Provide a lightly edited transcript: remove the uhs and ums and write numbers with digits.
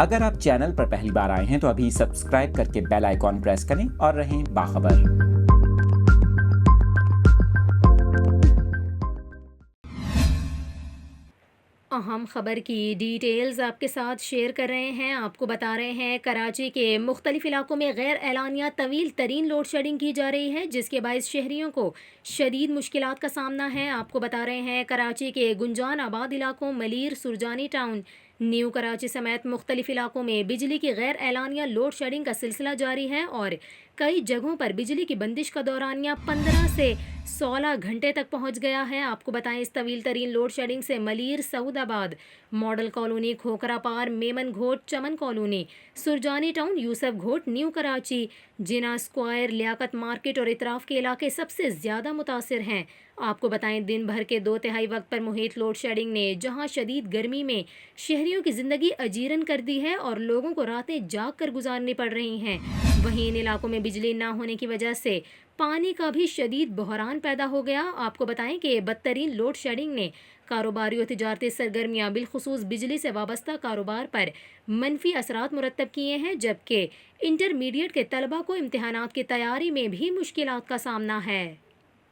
اگر آپ چینل پر پہلی بار آئے ہیں تو ابھی سبسکرائب کر کے بیل آئیکن پریس کریں اور رہیں باخبر۔ اہم خبر کی ڈیٹیلز آپ کے ساتھ شیئر کر رہے ہیں۔ آپ کو بتا رہے ہیں کراچی کے مختلف علاقوں میں غیر اعلانیہ طویل ترین لوڈ شیڈنگ کی جا رہی ہے، جس کے باعث شہریوں کو شدید مشکلات کا سامنا ہے۔ آپ کو بتا رہے ہیں کراچی کے گنجان آباد علاقوں، ملیر، سرجانی ٹاؤن، نیو کراچی سمیت مختلف علاقوں میں بجلی کی غیر اعلانیہ لوڈ شیڈنگ کا سلسلہ جاری ہے اور کئی جگہوں پر بجلی کی بندش کا دورانیہ 15 سے 16 گھنٹے تک پہنچ گیا ہے۔ آپ کو بتائیں اس طویل ترین لوڈ شیڈنگ سے ملیر، سعود آباد، ماڈل کالونی، کھوکھرا پار، میمن گھوٹ، چمن کالونی، سرجانی ٹاؤن، یوسف گھوٹ، نیو کراچی، جناح اسکوائر، لیاقت مارکیٹ اور اطراف کے علاقے سب سے زیادہ متاثر ہیں۔ آپ کو بتائیں دن بھر کے 2/3 وقت پر محیط لوڈ شیڈنگ نے جہاں شدید گرمی میں شہریوں کی زندگی اجیرن کر دی ہے اور لوگوں کو راتیں جاگ کر گزارنی پڑ رہی ہیں، وہیں ان علاقوں میں بجلی نہ ہونے کی وجہ سے پانی کا بھی شدید بحران پیدا ہو گیا۔ آپ کو بتائیں کہ بدترین لوڈ شیڈنگ نے کاروباری و تجارتی سرگرمیاں بالخصوص بجلی سے وابستہ کاروبار پر منفی اثرات مرتب کیے ہیں، جبکہ انٹرمیڈیٹ کے طلبہ کو امتحانات کی تیاری میں بھی مشکلات کا سامنا ہے۔